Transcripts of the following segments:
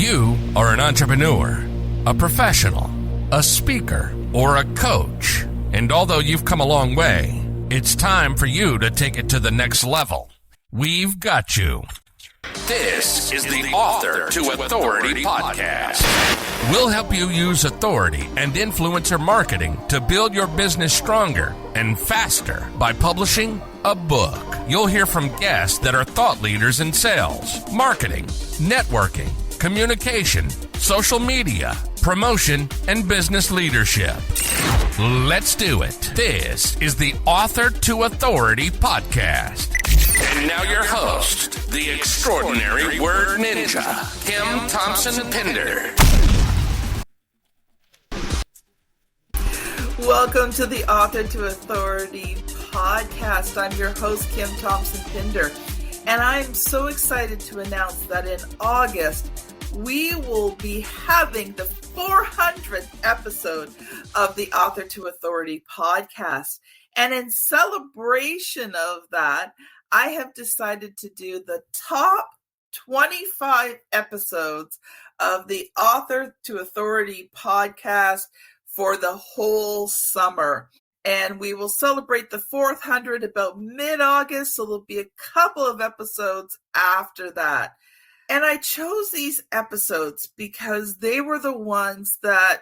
You are an entrepreneur, a professional, a speaker, or a coach. And although you've come a long way, it's time for you to take it to the next level. We've got you. This is the Author to Authority podcast. We'll help you use authority and influencer marketing to build your business stronger and faster by publishing a book. You'll hear from guests that are thought leaders in sales, marketing, networking, communication, social media, promotion, and business leadership. Let's do it. This is the Author to Authority podcast. And now your host, the extraordinary word ninja, Kim Thompson-Pinder. Welcome to the Author to Authority podcast. I'm your host, Kim Thompson-Pinder, and I'm so excited to announce that in August, we will be having the 400th episode of the Author to Authority podcast. And in celebration of that, I have decided to do the top 25 episodes of the Author to Authority podcast for the whole summer. And we will celebrate the 400 about mid-August, so there'll be a couple of episodes after that. And I chose these episodes because they were the ones that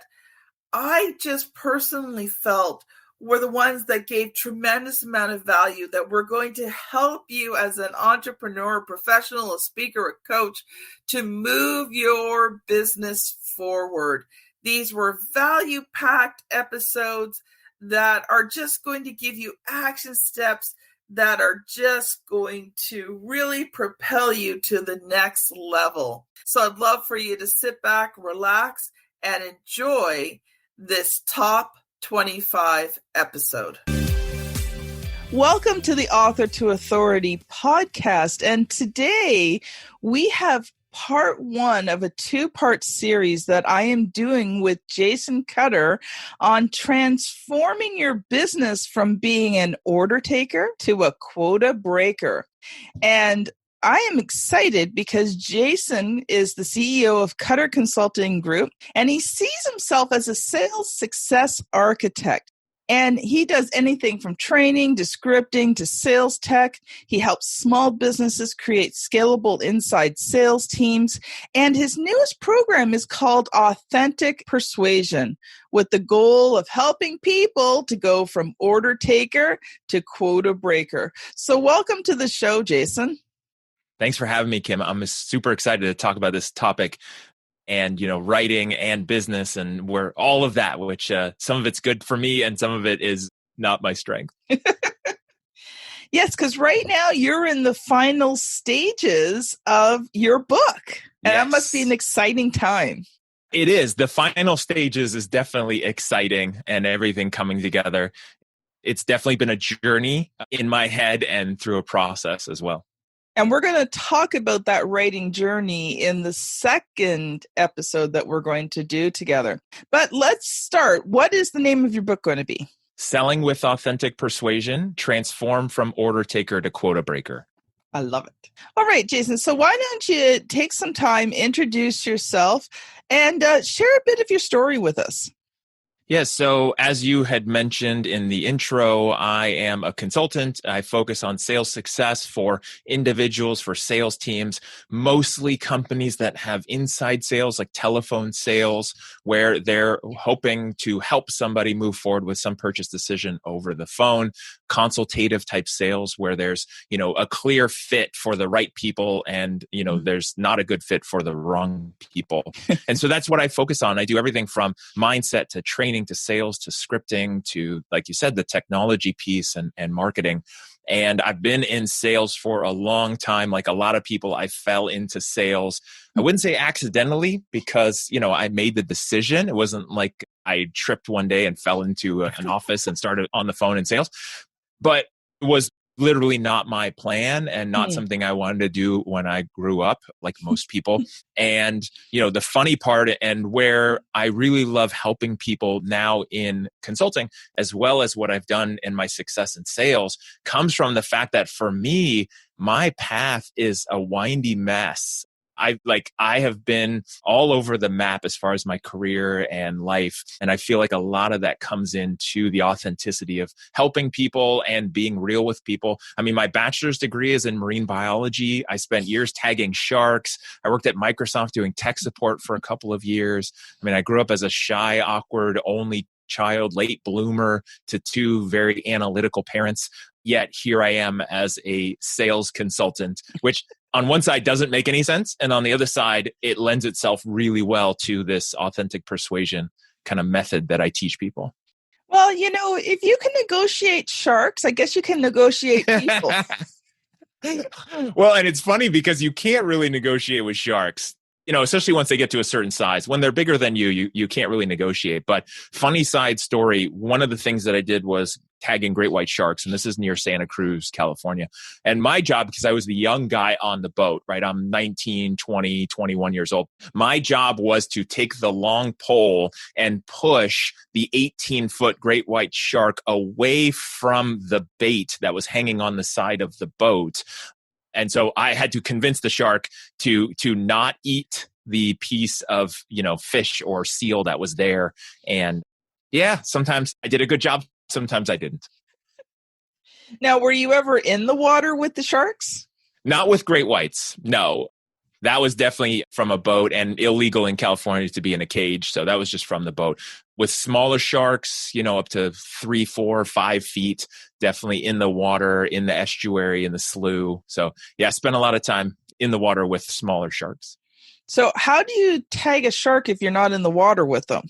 I just personally felt were the ones that gave tremendous amount of value, that were going to help you as an entrepreneur, a professional, a speaker, a coach to move your business forward. These were value-packed episodes that are just going to give you action steps that are just going to really propel you to the next level. So I'd love for you to sit back, relax, and enjoy this top 25 episode. Welcome to the Author to Authority podcast. And today we have part one of a two-part series that I am doing with Jason Cutter on transforming your business from being an order taker to a quota breaker. And I am excited because Jason is the CEO of Cutter Consulting Group, and he sees himself as a sales success architect. And he does anything from training to scripting to sales tech. He helps small businesses create scalable inside sales teams. And his newest program is called Authentic Persuasion, with the goal of helping people to go from order taker to quota breaker. So welcome to the show, Jason. Thanks for having me, Kim. I'm super excited to talk about this topic and, writing and business and where all of that, which some of it's good for me and some of it is not my strength. Yes, because right now you're in the final stages of your book. And That must be an exciting time. It is. The final stages is definitely exciting and everything coming together. It's definitely been a journey in my head and through a process as well. And we're going to talk about that writing journey in the second episode that we're going to do together. But let's start. What is the name of your book going to be? Selling with Authentic Persuasion, Transform from Order Taker to Quota Breaker. I love it. All right, Jason. So why don't you take some time, introduce yourself, and share a bit of your story with us? Yes. So as you had mentioned in the intro, I am a consultant. I focus on sales success for individuals, for sales teams, mostly companies that have inside sales like telephone sales, where they're hoping to help somebody move forward with some purchase decision over the phone, consultative type sales where there's, a clear fit for the right people and, there's not a good fit for the wrong people. And so that's what I focus on. I do everything from mindset to training to sales to scripting to, like you said, the technology piece and marketing. And I've been in sales for a long time. Like a lot of people, I fell into sales. I wouldn't say accidentally because, I made the decision. It wasn't like I tripped one day and fell into an office and started on the phone in sales, but it was literally not my plan and not something I wanted to do when I grew up, like most people. And, the funny part and where I really love helping people now in consulting, as well as what I've done in my success in sales, comes from the fact that for me, my path is a windy mess. I have been all over the map as far as my career and life. And I feel like a lot of that comes into the authenticity of helping people and being real with people. I mean, my bachelor's degree is in marine biology. I spent years tagging sharks. I worked at Microsoft doing tech support for a couple of years. I mean, I grew up as a shy, awkward, only child, late bloomer to two very analytical parents. Yet here I am as a sales consultant, which on one side doesn't make any sense. And on the other side, it lends itself really well to this authentic persuasion kind of method that I teach people. Well, if you can negotiate sharks, I guess you can negotiate people. Well, and it's funny because you can't really negotiate with sharks. Especially once they get to a certain size. When they're bigger than you can't really negotiate. But funny side story, one of the things that I did was tagging great white sharks, and this is near Santa Cruz, California. And my job, because I was the young guy on the boat, right? I'm 19, 20, 21 years old. My job was to take the long pole and push the 18-foot great white shark away from the bait that was hanging on the side of the boat. And so I had to convince the shark to not eat the piece of, fish or seal that was there. And yeah, sometimes I did a good job. Sometimes I didn't. Now, were you ever in the water with the sharks? Not with great whites. No, that was definitely from a boat and illegal in California to be in a cage. So that was just from the boat. With smaller sharks, up to 3, 4, 5 feet, definitely in the water, in the estuary, in the slough. So yeah, I spent a lot of time in the water with smaller sharks. So how do you tag a shark if you're not in the water with them?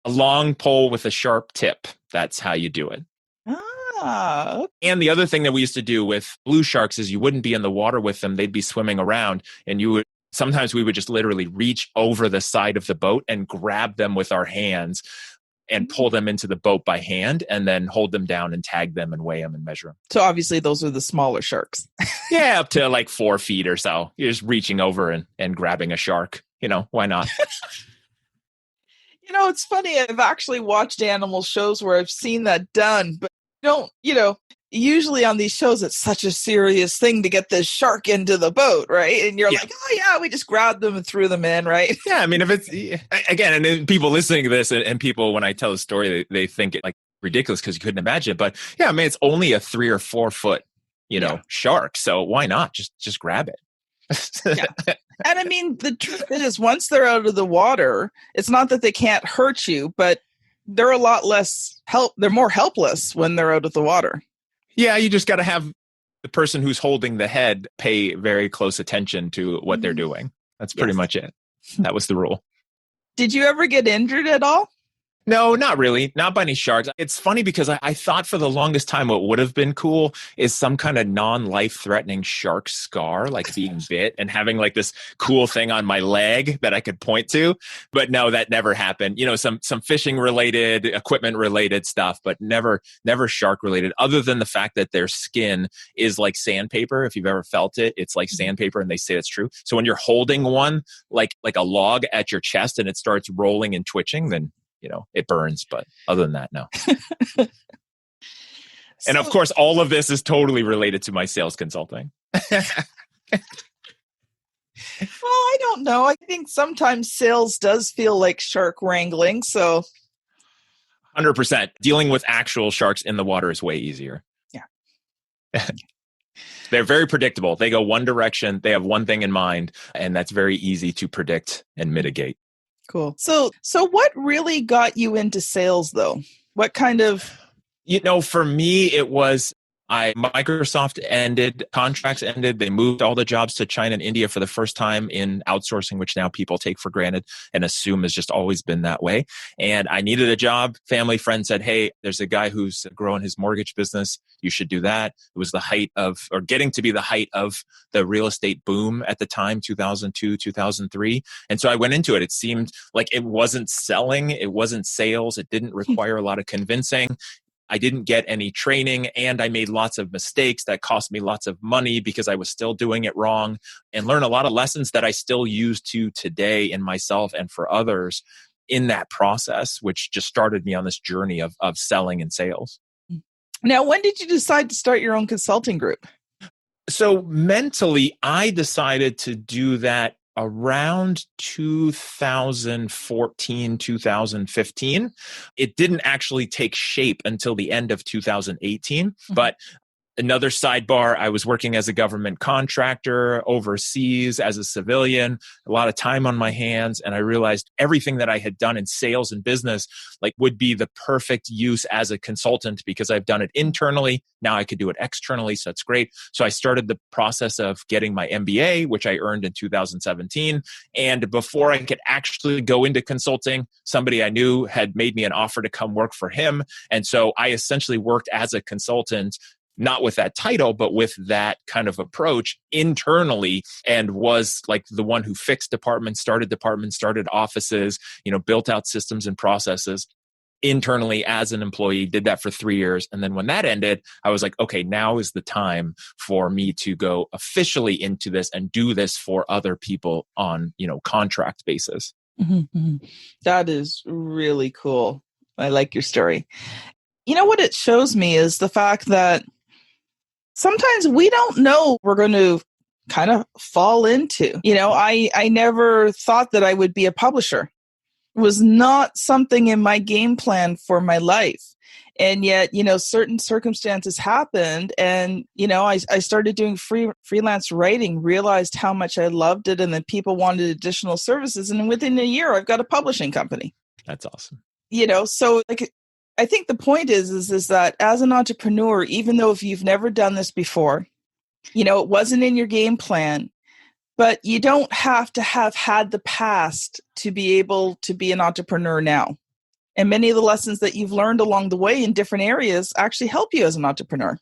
A long pole with a sharp tip. That's how you do it. Ah. And the other thing that we used to do with blue sharks is you wouldn't be in the water with them. They'd be swimming around and sometimes we would just literally reach over the side of the boat and grab them with our hands and pull them into the boat by hand and then hold them down and tag them and weigh them and measure them. So obviously those are the smaller sharks. Yeah, up to like 4 feet or so. You're just reaching over and grabbing a shark. Why not? It's funny. I've actually watched animal shows where I've seen that done, but usually on these shows, it's such a serious thing to get this shark into the boat, right? And you're like, oh yeah, we just grabbed them and threw them in, right? Yeah, I mean, if it's, again, and then people listening to this and people, when I tell the story, they think it like ridiculous because you couldn't imagine it. But yeah, I mean, it's only a 3 or 4 foot, shark. So why not? Just grab it. Yeah. And I mean, the truth is, once they're out of the water, it's not that they can't hurt you, but they're a lot less they're more helpless when they're out of the water. Yeah, you just got to have the person who's holding the head pay very close attention to what they're doing. That's pretty much it. That was the rule. Did you ever get injured at all? No, not really. Not by any sharks. It's funny because I thought for the longest time what would have been cool is some kind of non-life-threatening shark scar, like being bit and having like this cool thing on my leg that I could point to. But no, that never happened. Some fishing-related, equipment-related stuff, but never shark-related, other than the fact that their skin is like sandpaper. If you've ever felt it, it's like sandpaper, and they say it's true. So when you're holding one, like a log at your chest and it starts rolling and twitching, then it burns, but other than that, no. And of course, all of this is totally related to my sales consulting. Well, I don't know. I think sometimes sales does feel like shark wrangling. So 100%. Dealing with actual sharks in the water is way easier. Yeah. They're very predictable. They go one direction. They have one thing in mind, and that's very easy to predict and mitigate. Cool. So what really got you into sales, though? What kind of... For me, it was Microsoft contracts ended. They moved all the jobs to China and India for the first time in outsourcing, which now people take for granted and assume has just always been that way. And I needed a job. Family friend said, hey, there's a guy who's growing his mortgage business. You should do that. It was getting to be the height of the real estate boom at the time, 2002, 2003. And so I went into it. It seemed like it wasn't selling. It wasn't sales. It didn't require a lot of convincing. I didn't get any training, and I made lots of mistakes that cost me lots of money because I was still doing it wrong, and learned a lot of lessons that I still use to today in myself and for others in that process, which just started me on this journey of selling and sales. Now, when did you decide to start your own consulting group? So mentally, I decided to do that around 2014, 2015. It didn't actually take shape until the end of 2018, but another sidebar, I was working as a government contractor overseas as a civilian, a lot of time on my hands. And I realized everything that I had done in sales and business would be the perfect use as a consultant because I've done it internally. Now I could do it externally. So that's great. So I started the process of getting my MBA, which I earned in 2017. And before I could actually go into consulting, somebody I knew had made me an offer to come work for him. And so I essentially worked as a consultant, not with that title, but with that kind of approach internally, and was the one who fixed departments, started offices, built out systems and processes internally as an employee, did that for 3 years. And then when that ended, I was like, okay, now is the time for me to go officially into this and do this for other people on, contract basis. Mm-hmm. That is really cool. I like your story. What it shows me is the fact that sometimes we don't know we're going to kind of fall into. I never thought that I would be a publisher. It was not something in my game plan for my life. And yet, certain circumstances happened, and, I started doing freelance writing, realized how much I loved it, and then people wanted additional services. And within a year, I've got a publishing company. That's awesome. So I think the point is that as an entrepreneur, even though if you've never done this before, it wasn't in your game plan, but you don't have to have had the past to be able to be an entrepreneur now. And many of the lessons that you've learned along the way in different areas actually help you as an entrepreneur.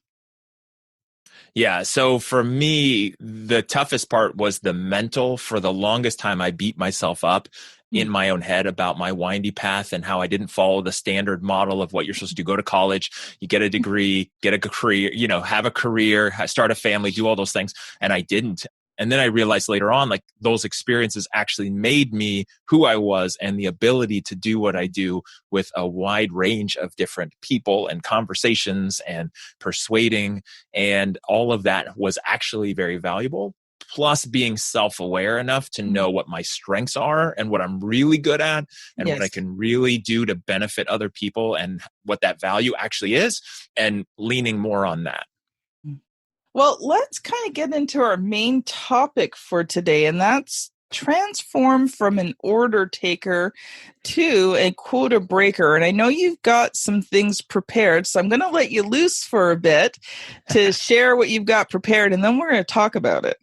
Yeah. So for me, the toughest part was the mental. For the longest time, I beat myself up in my own head about my windy path and how I didn't follow the standard model of what you're supposed to do. Go to college, you get a degree, get a career, have a career, start a family, do all those things. And I didn't. And then I realized later on, those experiences actually made me who I was, and the ability to do what I do with a wide range of different people and conversations and persuading. And all of that was actually very valuable. Plus being self-aware enough to know what my strengths are and what I'm really good at and what I can really do to benefit other people and what that value actually is, and leaning more on that. Well, let's kind of get into our main topic for today, and that's transform from an order taker to a quota breaker. And I know you've got some things prepared, so I'm going to let you loose for a bit to share what you've got prepared, and then we're going to talk about it.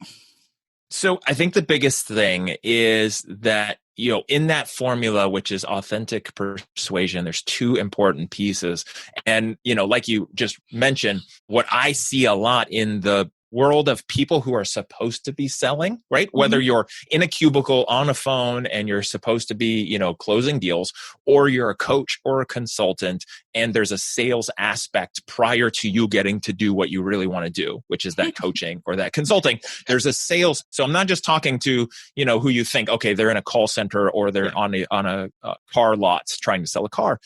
So I think the biggest thing is that, in that formula, which is authentic persuasion, there's two important pieces. And, like you just mentioned, what I see a lot in the world of people who are supposed to be selling, right? Whether you're in a cubicle on a phone and you're supposed to be, closing deals, or you're a coach or a consultant and there's a sales aspect prior to you getting to do what you really want to do, which is that coaching or that consulting. There's a sales. So I'm not just talking to, who you think, okay, they're in a call center or they're on a car lot trying to sell a car.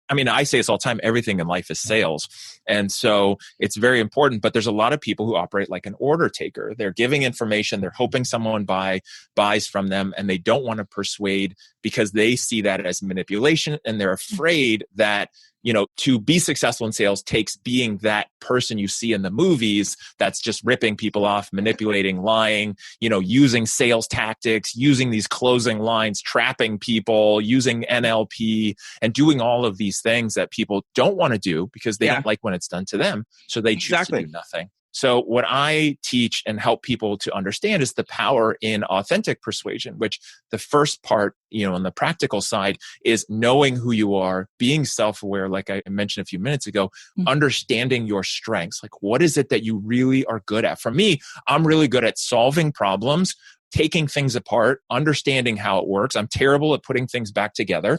I say this all the time, everything in life is sales. And so it's very important, but there's a lot of people who operate like an order taker. They're giving information, they're hoping someone buys from them, and they don't want to persuade because they see that as manipulation, and they're afraid that, to be successful in sales takes being that person you see in the movies that's just ripping people off, manipulating, lying, using sales tactics, using these closing lines, trapping people, using NLP, and doing all of these things that people don't want to do because they don't like when it's done to them. So they choose to do nothing. So what I teach and help people to understand is the power in authentic persuasion, which the first part, on the practical side is knowing who you are, being self-aware, like I mentioned a few minutes ago, understanding your strengths. Like, what is it that you really are good at? For me, I'm really good at solving problems, taking things apart, understanding how it works. I'm terrible at putting things back together.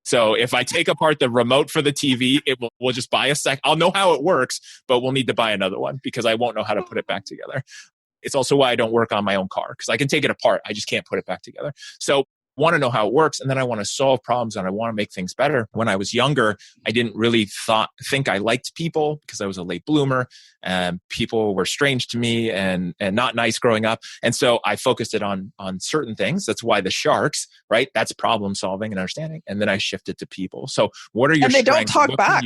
So if I take apart the remote for the TV, we'll just buy a sec. I'll know how it works, but we'll need to buy another one because I won't know how to put it back together. It's also why I don't work on my own car, because I can take it apart. I just can't put it back together. So want to know how it works. And then I want to solve problems and I want to make things better. When I was younger, I didn't really think I liked people because I was a late bloomer and people were strange to me and not nice growing up. And so I focused it on certain things. That's why the sharks, right? That's problem solving and understanding. And then I shifted to people. So what are your strengths? And they don't talk back.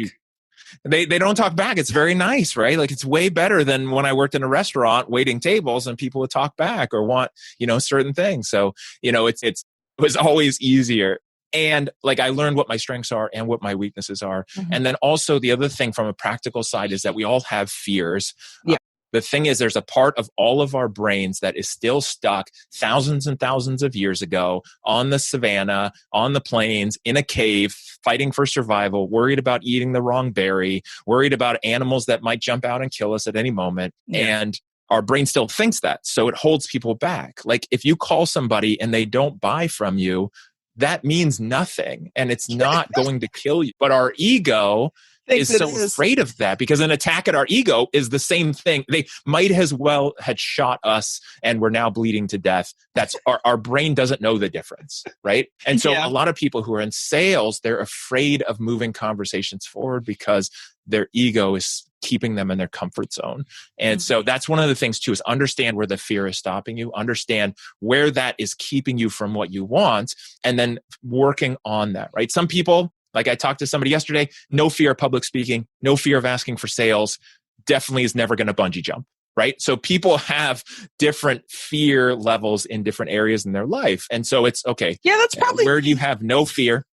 They don't talk back. It's very nice, right? Like it's way better than when I worked in a restaurant waiting tables and people would talk back or want, certain things. So, it was always easier. And like I learned what my strengths are and what my weaknesses are. Mm-hmm. And then also the other thing from a practical side is that we all have fears. Yeah. The thing is, there's a part of all of our brains that is still stuck thousands and thousands of years ago on the savannah, on the plains, in a cave, fighting for survival, worried about eating the wrong berry, worried about animals that might jump out and kill us at any moment. Yeah. And our brain still thinks that. So it holds people back. Like if you call somebody and they don't buy from you, that means nothing. And it's not going to kill you. But our ego is so afraid of that because an attack at our ego is the same thing. They might as well had shot us and we're now bleeding to death. That's our brain doesn't know the difference, right? And so a lot of people who are in sales, they're afraid of moving conversations forward because their ego is keeping them in their comfort zone. And so that's one of the things too, is understand where the fear is stopping you, understand where that is keeping you from what you want, and then working on that, right? Some people, like I talked to somebody yesterday, no fear of public speaking, no fear of asking for sales, definitely is never going to bungee jump, right? So people have different fear levels in different areas in their life. And so it's okay. Yeah, that's probably where do you have no fear?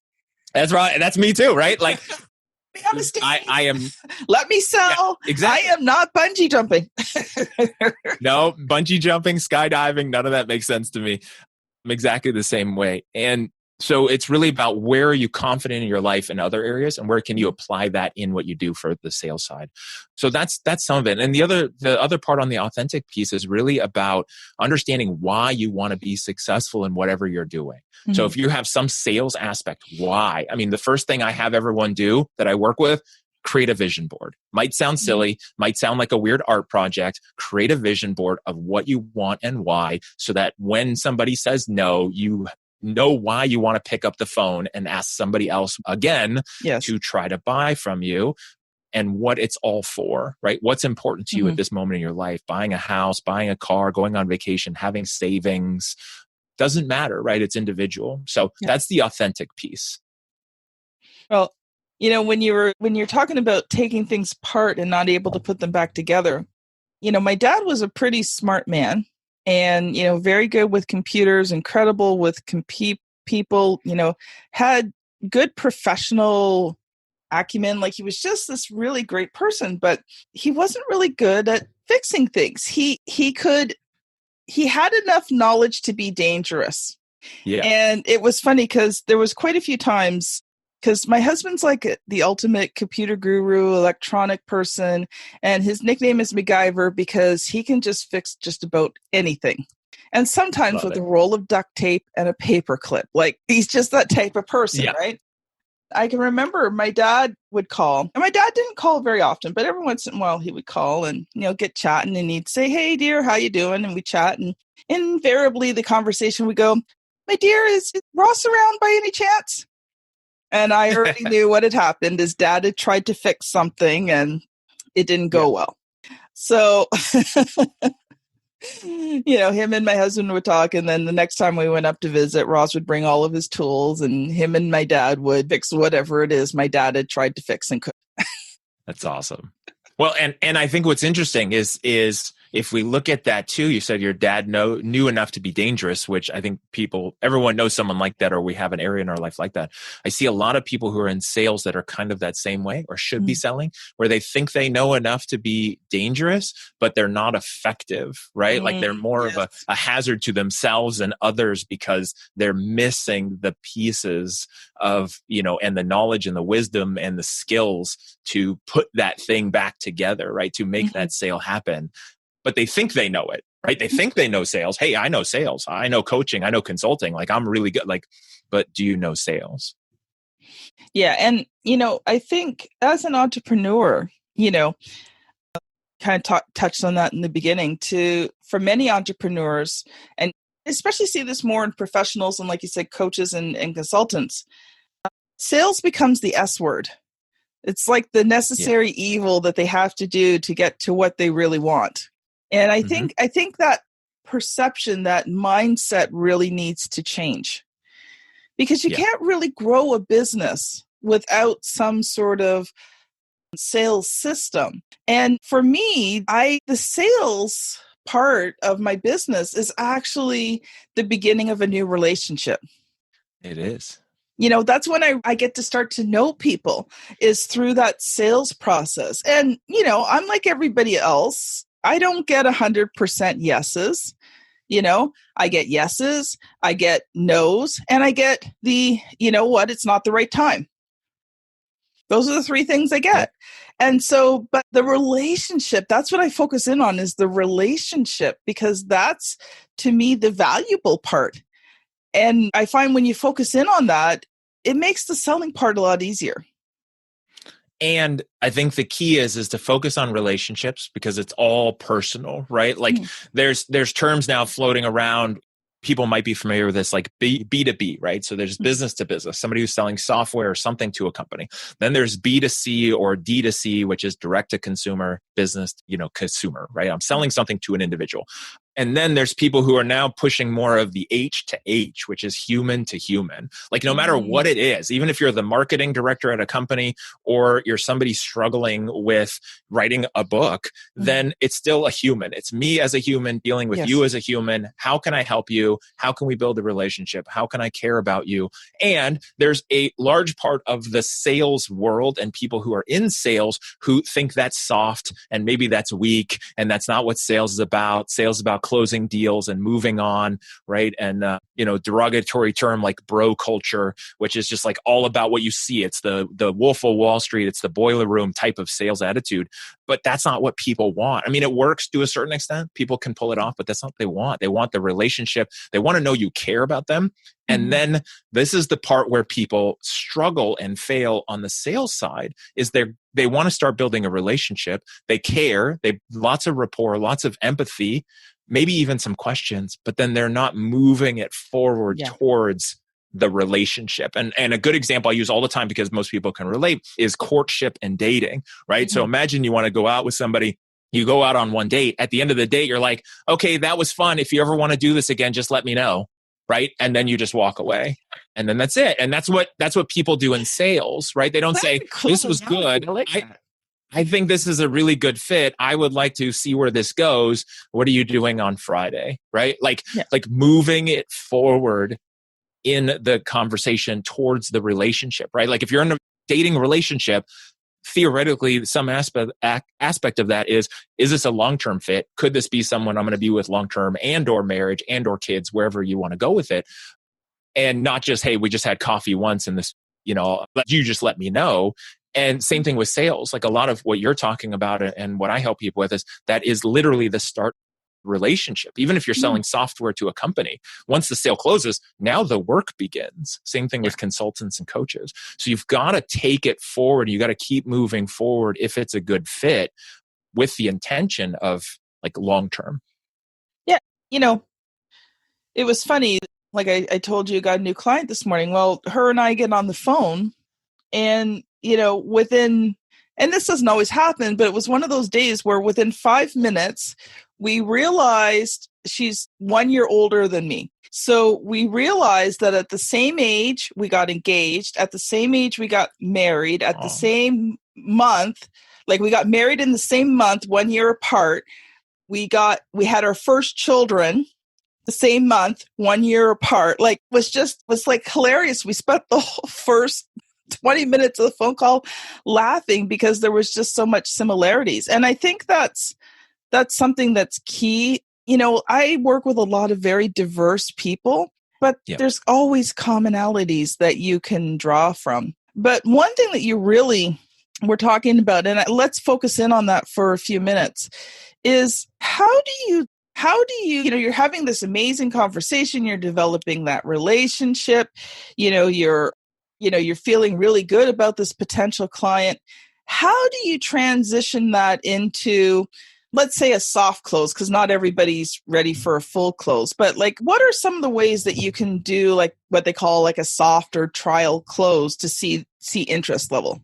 That's right. That's me too, right? Like I am. Let me sell. Yeah, exactly. I am not bungee jumping. No, bungee jumping, skydiving, none of that makes sense to me. I'm exactly the same way. And so it's really about where are you confident in your life in other areas and where can you apply that in what you do for the sales side. So that's some of it. And the other part on the authentic piece is really about understanding why you want to be successful in whatever you're doing. Mm-hmm. So if you have some sales aspect, why? I mean, the first thing I have everyone do that I work with, create a vision board. Might sound silly, might sound like a weird art project. Create a vision board of what you want and why, so that when somebody says no, you know why you want to pick up the phone and ask somebody else again to try to buy from you and what it's all for, right? What's important to you at this moment in your life? Buying a house, buying a car, going on vacation, having savings, doesn't matter, right? It's individual. So that's the authentic piece. Well, when you're talking about taking things apart and not able to put them back together, my dad was a pretty smart man. And, very good with computers, incredible with people, had good professional acumen. Like he was just this really great person, but he wasn't really good at fixing things. He had enough knowledge to be dangerous. Yeah. And it was funny because there was quite a few times, because my husband's like the ultimate computer guru, electronic person, and his nickname is MacGyver because he can just fix just about anything. And sometimes with a roll of duct tape and a paper clip. Like he's just that type of person, right? I can remember my dad would call, and my dad didn't call very often, but every once in a while he would call and, get chatting, and he'd say, "Hey dear, how you doing?" And we chat, and invariably the conversation would go, "My dear, is Ross around by any chance?" And I already knew what had happened. His dad had tried to fix something and it didn't go well. So, him and my husband would talk. And then the next time we went up to visit, Ross would bring all of his tools and him and my dad would fix whatever it is my dad had tried to fix and could. That's awesome. Well, and I think what's interesting is if we look at that too, you said your dad knew enough to be dangerous, which I think everyone knows someone like that, or we have an area in our life like that. I see a lot of people who are in sales that are kind of that same way or should be selling, where they think they know enough to be dangerous, but they're not effective, right? Like they're more of a hazard to themselves and others because they're missing the pieces of, and the knowledge and the wisdom and the skills to put that thing back together, right? To make that sale happen. But they think they know it, right? They think they know sales. Hey, I know sales. I know coaching. I know consulting. Like I'm really good. Like, but do you know sales? Yeah. And, I think as an entrepreneur, kind of touched on that in the beginning for many entrepreneurs, and especially see this more in professionals and, like you said, coaches and consultants. Sales becomes the S word. It's like the necessary evil that they have to do to get to what they really want. And I think that perception, that mindset really needs to change, because you can't really grow a business without some sort of sales system. And for me, the sales part of my business is actually the beginning of a new relationship. It is. That's when I get to start to know people, is through that sales process. And, I'm like everybody else. I don't get 100% yeses. I get yeses, I get no's, and I get it's not the right time. Those are the three things I get. And so, but the relationship, that's what I focus in on, is the relationship, because that's, to me, the valuable part. And I find when you focus in on that, it makes the selling part a lot easier. And I think the key is to focus on relationships, because it's all personal, right? Like there's terms now floating around. People might be familiar with this, like B2B, right? So there's business to business, somebody who's selling software or something to a company. Then there's B2C or D2C, which is direct to consumer, business, consumer, right? I'm selling something to an individual. And then there's people who are now pushing more of the H to H, which is human to human. Like no matter what it is, even if you're the marketing director at a company or you're somebody struggling with writing a book, then it's still a human. It's me as a human dealing with you as a human. How can I help you? How can we build a relationship? How can I care about you? And there's a large part of the sales world and people who are in sales who think that's soft and maybe that's weak and that's not what sales is about. Sales is about closing deals and moving on, right? And, derogatory term like bro culture, which is just like all about what you see. It's the Wolf of Wall Street. It's the boiler room type of sales attitude. But that's not what people want. I mean, it works to a certain extent. People can pull it off, but that's not what they want. They want the relationship. They want to know you care about them. And then this is the part where people struggle and fail on the sales side, is they want to start building a relationship. They care. They lots of rapport, lots of empathy, maybe even some questions, but then they're not moving it forward towards the relationship. And a good example I use all the time, because most people can relate, is courtship and dating, right? So imagine you want to go out with somebody. You go out on one date. At the end of the date, you're like, okay, that was fun. If you ever want to do this again, just let me know. Right. And then you just walk away. And then that's it. And that's what people do in sales, right? They don't say, this was good. I think this is a really good fit. I would like to see where this goes. What are you doing on Friday? Right? Like moving it forward in the conversation towards the relationship, right? Like if you're in a dating relationship, theoretically, some aspect of that is this a long-term fit? Could this be someone I'm going to be with long-term, and or marriage and or kids, wherever you want to go with it? And not just, hey, we just had coffee once and this, you just let me know. And same thing with sales. Like a lot of what you're talking about and what I help people with is literally the start relationship. Even if you're selling software to a company, once the sale closes, now the work begins. Same thing with consultants and coaches. So you've got to take it forward. You got to keep moving forward if it's a good fit, with the intention of like long term. Yeah. It was funny. Like I told you, I got a new client this morning. Well, her and I get on the phone, and and this doesn't always happen, but it was one of those days where within 5 minutes, we realized she's 1 year older than me. So we realized that at the same age, we got engaged. At the same age, we got married. At the same month, like we got married in the same month, 1 year apart. We had our first children the same month, 1 year apart. Like was like hilarious. We spent the whole first 20 minutes of the phone call laughing because there was just so much similarities. And I think that's something that's key. I work with a lot of very diverse people, but there's always commonalities that you can draw from. But one thing that you really were talking about, and let's focus in on that for a few minutes, is how do you, you're having this amazing conversation, you're developing that relationship, you're feeling really good about this potential client. How do you transition that into let's say a soft close, because not everybody's ready for a full close, but like, what are some of the ways that you can do like what they call like a soft or trial close to see interest level?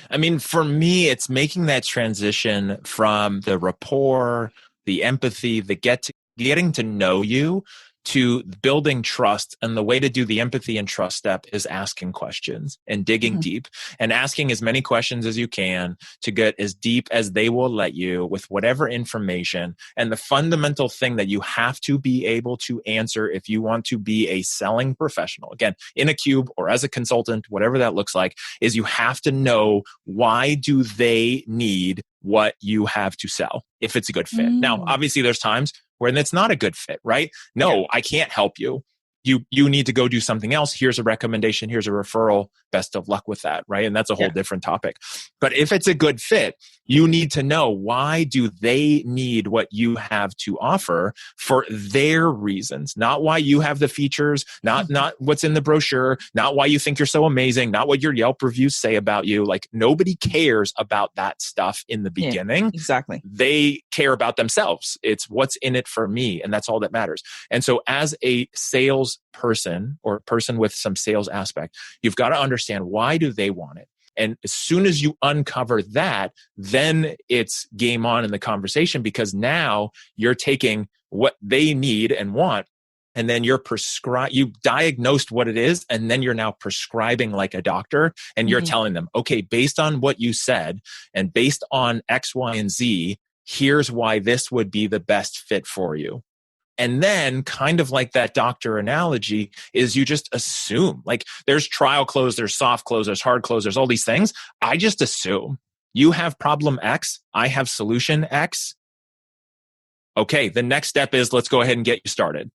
I mean, for me, it's making that transition from the rapport, the empathy, getting to know you to building trust. And the way to do the empathy and trust step is asking questions and digging deep and asking as many questions as you can to get as deep as they will let you with whatever information. And the fundamental thing that you have to be able to answer if you want to be a selling professional, again, in a cube or as a consultant, whatever that looks like, is you have to know, why do they need what you have to sell if it's a good fit? Now, obviously there's times when it's not a good fit, right? No, I can't help you. You need to go do something else. Here's a recommendation. Here's a referral. Best of luck with that, right? And that's a whole different topic. But if it's a good fit, you need to know, why do they need what you have to offer for their reasons, not why you have the features, not what's in the brochure, not why you think you're so amazing, not what your Yelp reviews say about you. Like, nobody cares about that stuff in the beginning. Yeah, exactly. They care about themselves. It's what's in it for me. And that's all that matters. And so as a sales person or person with some sales aspect, you've got to understand, why do they want it? And as soon as you uncover that, then it's game on in the conversation, because now you're taking what they need and want, and then you've diagnosed what it is, and then you're now prescribing like a doctor, and you're telling them, okay, based on what you said and based on X, Y, and Z, here's why this would be the best fit for you. And then, kind of like that doctor analogy, is you just assume, like, there's trial close, there's soft close, there's hard close, there's all these things. I just assume you have problem X, I have solution X. Okay, the next step is, let's go ahead and get you started,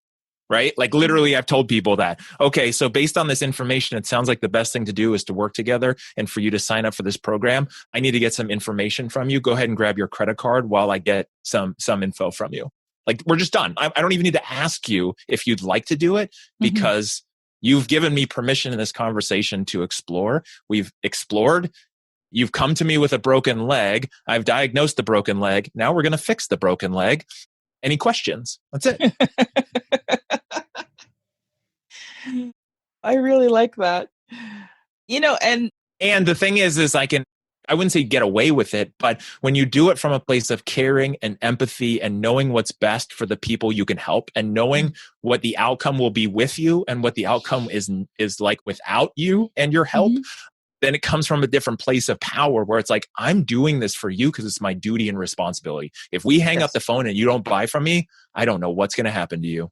right? Like, literally, I've told people that, okay, so based on this information, it sounds like the best thing to do is to work together, and for you to sign up for this program, I need to get some information from you. Go ahead and grab your credit card while I get some info from you. Like, we're just done. I don't even need to ask you if you'd like to do it, because you've given me permission in this conversation to explore. We've explored. You've come to me with a broken leg. I've diagnosed the broken leg. Now we're going to fix the broken leg. Any questions? That's it. I really like that. And the thing is I wouldn't say get away with it, but when you do it from a place of caring and empathy and knowing what's best for the people you can help, and knowing what the outcome will be with you and what the outcome is like without you and your help, then it comes from a different place of power, where it's like, I'm doing this for you because it's my duty and responsibility. If we hang up the phone and you don't buy from me, I don't know what's going to happen to you.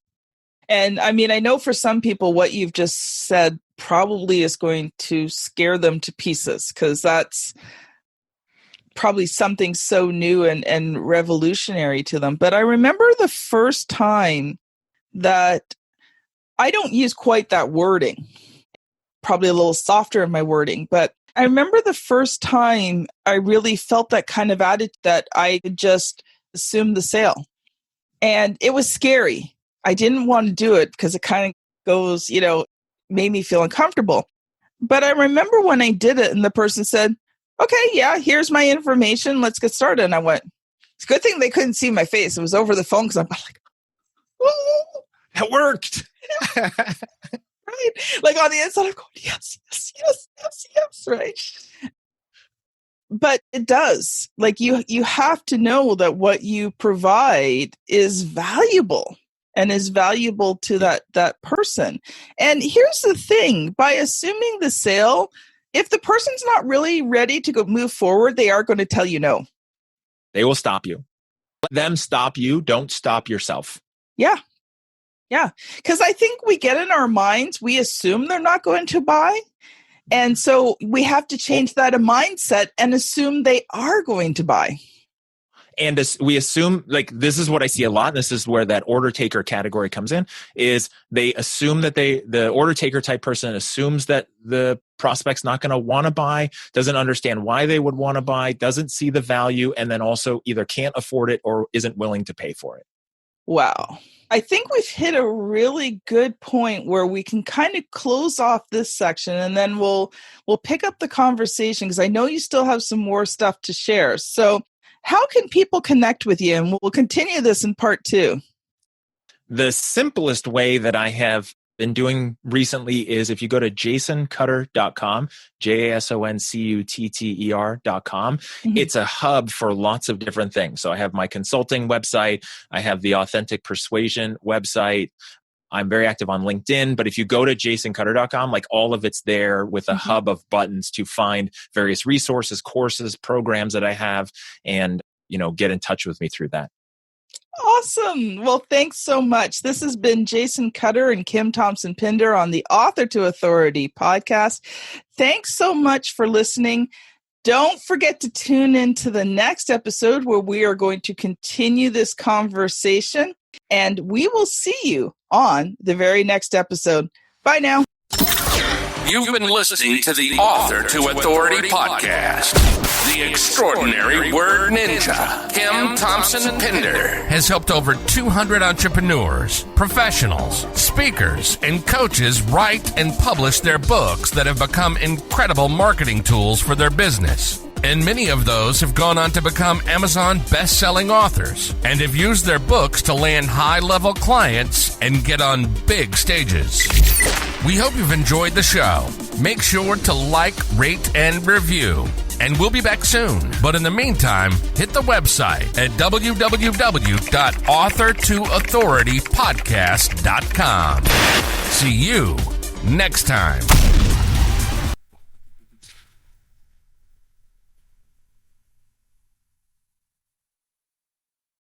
And I mean, I know for some people, what you've just said probably is going to scare them to pieces, because that's probably something so new and revolutionary to them. But I remember the first time that I don't use quite that wording, probably a little softer in my wording, but I remember the first time I really felt that kind of attitude, that I could just assume the sale. And it was scary. I didn't want to do it because it kind of goes, made me feel uncomfortable. But I remember when I did it and the person said, okay, yeah, here's my information. Let's get started. And I went, it's a good thing they couldn't see my face. It was over the phone, because I'm like, oh, that worked. Right? Like, on the inside, I'm going, yes, right? But it does. Like, you have to know that what you provide is valuable, and is valuable to that person. And here's the thing, by assuming the sale, if the person's not really ready to move forward, they are going to tell you no. They will stop you. Let them stop you. Don't stop yourself. Yeah. Because I think we get in our minds, we assume they're not going to buy. And so we have to change that mindset and assume they are going to buy. And we assume, like, this is what I see a lot. This is where that order taker category comes in, is they assume that the order taker type person assumes that the prospect's not going to want to buy, doesn't understand why they would want to buy, doesn't see the value, and then also either can't afford it or isn't willing to pay for it. Wow. I think we've hit a really good point where we can kind of close off this section, and then we'll pick up the conversation, because I know you still have some more stuff to share. So How can people connect with you? And we'll continue this in part 2. The simplest way that I have been doing recently is if you go to jasoncutter.com, JASONCUTTER.com. It's a hub for lots of different things. So I have my consulting website. I have the Authentic Persuasion website. I'm very active on LinkedIn, but if you go to jasoncutter.com, like all of it's there with a hub of buttons to find various resources, courses, programs that I have, and, get in touch with me through that. Awesome. Well, thanks so much. This has been Jason Cutter and Kim Thompson-Pinder on the Author to Authority podcast. Thanks so much for listening. Don't forget to tune into the next episode where we are going to continue this conversation, and we will see you on the very next episode. Bye now. You've been listening to the Author to Authority podcast. The extraordinary word ninja, Kim Thompson-Pinder, has helped over 200 entrepreneurs, professionals, speakers, and coaches write and publish their books that have become incredible marketing tools for their business. And many of those have gone on to become Amazon best-selling authors and have used their books to land high-level clients and get on big stages. We hope you've enjoyed the show. Make sure to like, rate, and review. And we'll be back soon. But in the meantime, hit the website at www.authortoauthoritypodcast.com. See you next time.